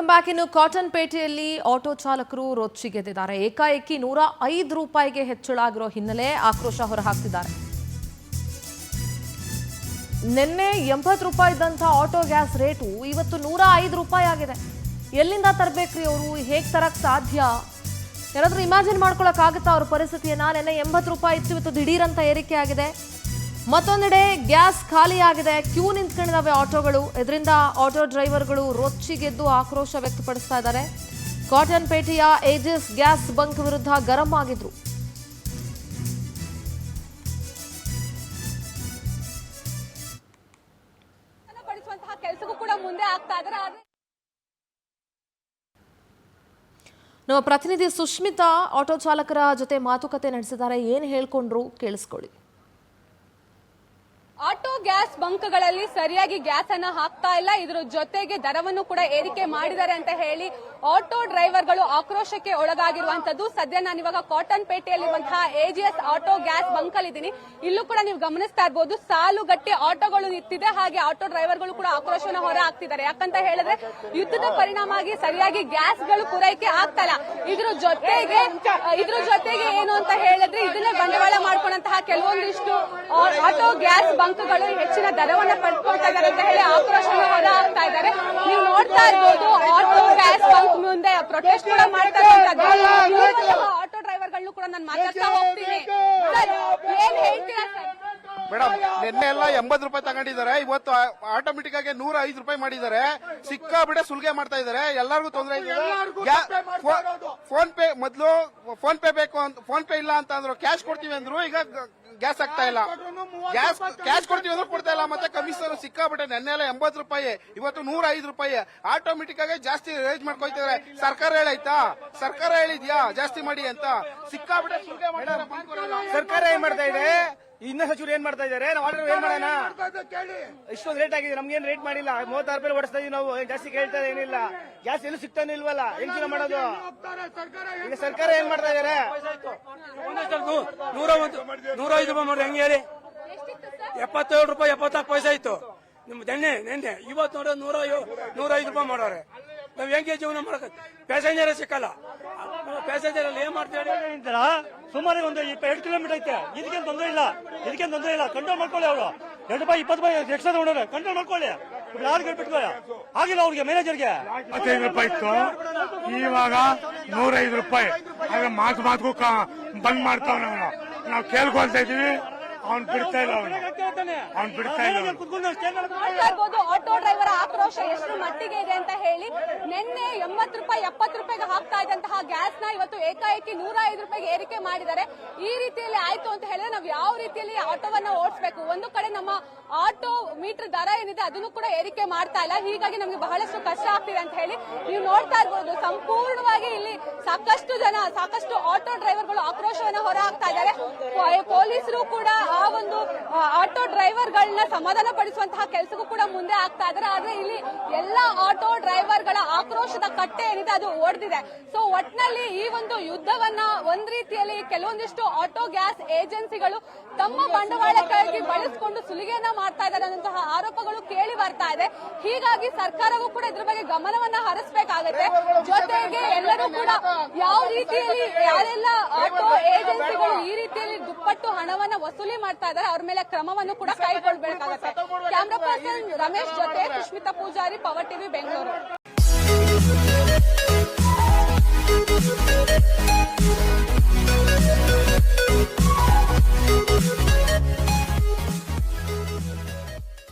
Welcome back. ಇನ್ನು cotton ಪೇಟೆಯಲ್ಲಿ auto ಚಾಲಕರು ರೊಚ್ಚಿಗೆದ್ದಿದ್ದಾರೆ. ಏಕಾಏಕಿ 105 ರೂಪಾಯಿಗೆ ಹೆಚ್ಚಳ ಆಗಿರೋ ಹಿನ್ನೆಲೆ ಆಕ್ರೋಶ ಹೊರಹಾಕ್ತಿದ್ದಾರೆ. ನಿನ್ನೆ 80 ರೂಪಾಯಿ ಇದ್ದಂಥ ಆಟೋ ಗ್ಯಾಸ್ ರೇಟು ಇವತ್ತು 105 ರೂಪಾಯಿ ಆಗಿದೆ. ಎಲ್ಲಿಂದ ತರಬೇಕ್ರಿ ಅವರು? ಹೇಗೆ ತರಕ್ ಸಾಧ್ಯ? ಯಾರಾದ್ರೂ ಇಮ್ಯಾಜಿನ್ ಮಾಡ್ಕೊಳಕ್ಕಾಗುತ್ತಾ ಅವ್ರ ಪರಿಸ್ಥಿತಿಯನ್ನ? ನಿನ್ನೆ 80 ರೂಪಾಯಿ ಇತ್ತು, ಇವತ್ತು ದಿಢೀರಂತ ಏರಿಕೆ ಆಗಿದೆ. ಮತ್ತೊಂದೆಡೆ ಗ್ಯಾಸ್ ಖಾಲಿ ಆಗಿದೆ, ಕ್ಯೂ ನಿಂತ್ಕೊಂಡಿದ್ದಾವೆ ಆಟೋಗಳು. ಇದರಿಂದ ಆಟೋ ಡ್ರೈವರ್ಗಳು ರೊಚ್ಚಿಗೆದ್ದು ಆಕ್ರೋಶ ವ್ಯಕ್ತಪಡಿಸ್ತಾ ಇದ್ದಾರೆ. ಕಾಟನ್ ಪೇಟೆಯ ಏಜಿಸ್ ಗ್ಯಾಸ್ ಬಂಕ್ ವಿರುದ್ಧ ಗರಂ ಆಗಿದ್ರು. ನಮ್ಮ ಪ್ರತಿನಿಧಿ ಸುಷ್ಮಿತಾ ಆಟೋ ಚಾಲಕರ ಜೊತೆ ಮಾತುಕತೆ ನಡೆಸಿದ್ದಾರೆ. ಏನು ಹೇಳ್ಕೊಂಡ್ರು ಕೇಳಿಸ್ಕೊಳ್ಳಿ. ಆಟೋ ಗ್ಯಾಸ್ ಬಂಕ್ಗಳಲ್ಲಿ ಸರಿಯಾಗಿ ಗ್ಯಾಸ್ ಅನ್ನ ಹಾಕ್ತಾ ಇಲ್ಲ, ಇದ್ರ ಜೊತೆಗೆ ದರವನ್ನು ಕೂಡ ಏರಿಕೆ ಮಾಡಿದ್ದಾರೆ ಅಂತ ಹೇಳಿ ಆಟೋ ಡ್ರೈವರ್ಗಳು ಆಕ್ರೋಶಕ್ಕೆ ಒಳಗಾಗಿರುವಂತದ್ದು. ಸದ್ಯ ನಾನು ಇವಾಗ ಕಾಟನ್ ಪೇಟೆಯಲ್ಲಿರುವಂತಹ ಎಜಿಎಸ್ ಆಟೋ ಗ್ಯಾಸ್ ಬಂಕ್ ಅಲ್ಲಿ ಇದ್ದೀನಿ. ಇಲ್ಲೂ ಕೂಡ ನೀವು ಗಮನಿಸ್ತಾ ಇರಬಹುದು, ಸಾಲುಗಟ್ಟಿ ಆಟೋಗಳು ನಿಂತಿದೆ. ಹಾಗೆ ಆಟೋ ಡ್ರೈವರ್ಗಳು ಕೂಡ ಆಕ್ರೋಶನ ಹೊರ ಹಾಕ್ತಿದ್ದಾರೆ. ಯಾಕಂತ ಹೇಳಿದ್ರೆ ಯುದ್ಧದ ಪರಿಣಾಮವಾಗಿ ಸರಿಯಾಗಿ ಗ್ಯಾಸ್ಗಳು ಪೂರೈಕೆ ಆಗ್ತಾ ಇಲ್ಲ. ಇದ್ರ ಜೊತೆಗೆ ಏನು ಅಂತ ಹೇಳಿದ್ರೆ ಇದನ್ನೇ ಬಂಡವಾಳ ಮಾಡ್ಕೊಂಡಂತಹ ಕೆಲವೊಂದಿಷ್ಟು ಆಟೋ ಗ್ಯಾಸ್ ಬಂಕ್ಗಳು ಹೆಚ್ಚಿನ ದರವನ್ನ ಪಡ್ಕೊಳ್ತಾ ಇದ್ದಾರೆ ಅಂತ ಹೇಳಿ ಆಕ್ರೋಶನ ಹೊರ ಹಾಕ್ತಾ ಇದ್ದಾರೆ. ನೀವು ನೋಡ್ತಾ ಇರ್ಬೋದು, ಆಟೋ ಗ್ಯಾಸ್ ಬಂಕ್ ಮುಂದೆ ಪ್ರೊಟೆಸ್ಟ್ ಕೂಡ ಮಾಡ್ತಾ ಇದ್ದಾರೆ. ಆಟೋ ಡ್ರೈವರ್ಗಳನ್ನು ಕೂಡ ನಾನು ಮಾತಾಡ್ತಾ ಹೋಗ್ತೀನಿ. ಏನ್ ಹೇಳ್ತೀರಾ ಸರ್? ಮೇಡಮ್, ನಿನ್ನೆ ಎಲ್ಲ 80 ರೂಪಾಯಿ ತಗೊಂಡಿದ್ದಾರೆ, ಇವತ್ತು ಆಟೋಮೆಟಿಕ್ ಆಗಿ 105 ರೂಪಾಯಿ ಮಾಡಿದ್ದಾರೆ. ಸಿಕ್ಕಾಬಿಡೆ ಸುಲಿಗೆ ಮಾಡ್ತಾ ಇದ್ದಾರೆ, ಎಲ್ಲರಿಗೂ ತೊಂದರೆ ಇದೆ. ಫೋನ್ ಪೇ ಮೊದಲು ಫೋನ್ ಪೇ ಬೇಕು ಅಂತ, ಫೋನ್ ಪೇ ಇಲ್ಲ ಅಂತ ಅಂದ್ರು, ಕ್ಯಾಶ್ ಕೊಡ್ತೀವಿ ಅಂದ್ರು, ಈಗ ಗ್ಯಾಸ್ ಆಗ್ತಾ ಇಲ್ಲ. ಕ್ಯಾಶ್ ಕೊಡ್ತೀವಿ ಅಂದ್ರೂ ಕೊಡ್ತಾ ಇಲ್ಲ. ಮತ್ತೆ ಕಮಿಷನ್ ಸಿಕ್ಕಾಬಿಟ್ಟೆ. ನೆನ್ನೆ ಎಲ್ಲ 80 ರೂಪಾಯಿ, ಇವತ್ತು 105 ರೂಪಾಯಿ. ಆಟೋಮೆಟಿಕ್ ಆಗಿ ಜಾಸ್ತಿ ರೇಂಜ್ ಮಾಡ್ಕೊಳ್ತಿದ್ದಾರೆ. ಸರ್ಕಾರ ಹೇಳಾಯ್ತಾ? ಸರ್ಕಾರ ಹೇಳಿದ್ಯಾ ಜಾಸ್ತಿ ಮಾಡಿ ಅಂತ? ಸಿಕ್ಕಾಬಿಟ್ಟೆ ಸುಲಿಗೆ ಮಾಡಿದ್ದಾರೆ. ಸರ್ಕಾರ ಏನ್ ಮಾಡ್ತಾ ಇದೆ? ಇನ್ನ ಸಚಿವರು ಏನ್ ಮಾಡ್ತಾ ಇದ್ದಾರೆ? ನಾವು ಆರ್ಡರ್ ಏನ್ ಮಾಡೋಣ? ಇಷ್ಟೊಂದು ರೇಟ್ ಆಗಿದೆ, ನಮ್ಗೇನ್ ರೇಟ್ ಮಾಡಿಲ್ಲ. 36 ರೂಪಾಯಿ ಓಡಿಸ್ತಾ ಇದೀವಿ ನಾವು, ಜಾಸ್ತಿ ಕೇಳ್ತಾ ಏನಿಲ್ಲ. ಗ್ಯಾಸ್ ಎಲ್ಲೂ ಸಿಗ್ತಾನೆ ಇಲ್ವಲ್ಲ, ಹೆಂಗ್ ಜೀವನ ಮಾಡೋದು? ಈಗ ಸರ್ಕಾರ ಏನ್ ಮಾಡ್ತಾ ಇದಾರೆ? 105 ರೂಪಾಯಿ ಮಾಡಿ ಹೆಂಗೆ ಹೇಳಿ? 77 ರೂಪಾಯಿ 74 ಪೈಸೆ ಇತ್ತು ನಿಮ್ ನೆನ್ನೆ. ಇವತ್ತು ನೋಡೋ 105 ರೂಪಾಯಿ ಮಾಡೋರೆ. ನಾವ್ ಹೆಂಗೆ ಜೀವನ ಮಾಡಕ್? ಪ್ಯಾಸೆಂಜರ್ ಸಿಕ್ಕಲ್ಲ. ಪ್ಯಾಸೆಂಜರ್ ಅಲ್ಲಿ ಏನ್ ಮಾಡ್ತಾರೆ? ಸುಮಾರು ಒಂದು 2 ಕಿಲೋಮೀಟರ್ ಐತೆ. ಇದಕ್ಕೇನು ತೊಂದರೆ ಇಲ್ಲ. ಕಂಟ್ರೋಲ್ ಮಾಡ್ಕೊಳ್ಳಿ. ಅವರು 2 ರೂಪಾಯಿ 20 ರೂಪಾಯಿ ಎಕ್ಸ್ಟ್ರಾ ತಗೊಂಡ್ರೆ ಕಂಟ್ರೋಲ್ ಮಾಡ್ಕೊಳ್ಳಿ. ಯಾರು ಬಿಟ್ಕೊಳ್ಳಿ ಆಗಿಲ್ಲ ಅವ್ರಿಗೆ, ಮ್ಯಾನೇಜರ್ಗೆ 25 ರೂಪಾಯಿ ಇತ್ತು, ಇವಾಗ 105 ರೂಪಾಯಿ. ಮಾತು ಬಂದ್ ಮಾಡ್ತಾವ್. ನಾವು ಕೇಳ್ಕೊಳ್ತಾ ಇದೀವಿ, ಅವ್ನು ಬಿಡ್ತಾ ಇಲ್ಲ. ಆಟೋ ಡ್ರೈವರ್ ಆಕ್ರೋಶ ಎಷ್ಟು ಮಟ್ಟಿಗೆ ಇದೆ ಅಂತ ಹೇಳಿ, ನಿನ್ನೆ 80 ರೂಪಾಯಿ 70 ರೂಪಾಯಿಗೆ ಹಾಕ್ತಾ ಇದ್ದಂತಹ ಗ್ಯಾಸ್ ನ ಇವತ್ತು ಏಕಾಏಕಿ 105 ರೂಪಾಯಿಗೆ ಏರಿಕೆ ಮಾಡಿದ್ದಾರೆ. ಈ ರೀತಿಯಲ್ಲಿ ಆಯ್ತು ಅಂತ ಹೇಳಿದ್ರೆ ನಾವು ಯಾವ ರೀತಿಯಲ್ಲಿ ಆಟೋವನ್ನ ಓಡಿಸಬೇಕು? ಒಂದು ಕಡೆ ನಮ್ಮ ಆಟೋ ಮೀಟರ್ ದರ ಏನಿದೆ ಅದನ್ನು ಕೂಡ ಏರಿಕೆ ಮಾಡ್ತಾ ಇಲ್ಲ. ಹೀಗಾಗಿ ನಮಗೆ ಬಹಳಷ್ಟು ಕಷ್ಟ ಆಗ್ತಿದೆ ಅಂತ ಹೇಳಿ ನೀವು ನೋಡ್ತಾ ಇರ್ಬೋದು. ಸಂಪೂರ್ಣವಾಗಿ ಇಲ್ಲಿ ಸಾಕಷ್ಟು ಆಟೋ ಡ್ರೈವರ್ಗಳು ಆಕ್ರೋಶವನ್ನ ಹೊರ ಹಾಕ್ತಾ ಇದ್ದಾರೆ. ಪೊಲೀಸರು ಕೂಡ ಆ ಒಂದು ಆಟೋ ಡ್ರೈವರ್ಗಳನ್ನ ಸಮಾಧಾನ ಪಡಿಸುವಂತಹ ಕೆಲಸಕ್ಕೂ ಕೂಡ ಮುಂದೆ ಆಗ್ತಾ ಇದ್ದಾರೆ. ಆದ್ರೆ ಇಲ್ಲಿ ಎಲ್ಲಾ ಆಟೋ ಡ್ರೈವರ್ಗಳ ಆಕ್ರೋಶದ ಕಟ್ಟೆ ಏನಿದೆ ಅದು ಒಡೆದಿದೆ. ಸೊ ಒಟ್ನಲ್ಲಿ ಈ ಒಂದು ಯುದ್ಧವನ್ನ ಒಂದ್ ರೀತಿಯಲ್ಲಿ ಕೆಲವೊಂದಿಷ್ಟು ಆಟೋ ಗ್ಯಾಸ್ ಏಜೆನ್ಸಿಗಳು ತಮ್ಮ ಬಂಡವಾಳಕ್ಕಾಗಿ ಬಳಸಿಕೊಂಡು ಸುಲಿಗೆಯನ್ನ ಮಾಡ್ತಾ ಇದ್ದಾರೆ ಅನ್ನುವಂತಹ ಆರೋಪಗಳು ಕೇಳಿ ಬರ್ತಾ ಇದೆ. ಹೀಗಾಗಿ ಸರ್ಕಾರವೂ ಕೂಡ ಇದ್ರ ಬಗ್ಗೆ ಗಮನವನ್ನ ಹರಿಸಬೇಕಾಗುತ್ತೆ. ಜೊತೆಗೆ ಎಲ್ಲರೂ ಕೂಡ ಯಾವ ರೀತಿಯಲ್ಲಿ ಯಾರೆಲ್ಲ ಆಟೋ ಏಜೆನ್ಸಿಗಳು ಈ ರೀತಿಯಲ್ಲಿ ದುಪ್ಪಟ್ಟು ಹಣವನ್ನ ವಸೂಲಿ ಮಾಡ್ತಾ ಇದ್ದಾರೆ ಅವ್ರ ಮೇಲೆ ಕ್ರಮವನ್ನು ಕೂಡ ಕೈಗೊಳ್ಳಬೇಕಾಗುತ್ತೆ. ಕ್ಯಾಮರಾ ಪರ್ಸನ್ ರಮೇಶ್ ಜೊತೆ ಸುಷ್ಮಿತಾ ಪೂಜಾರಿ, ಪವರ್ ಟಿವಿ, ಬೆಂಗಳೂರು.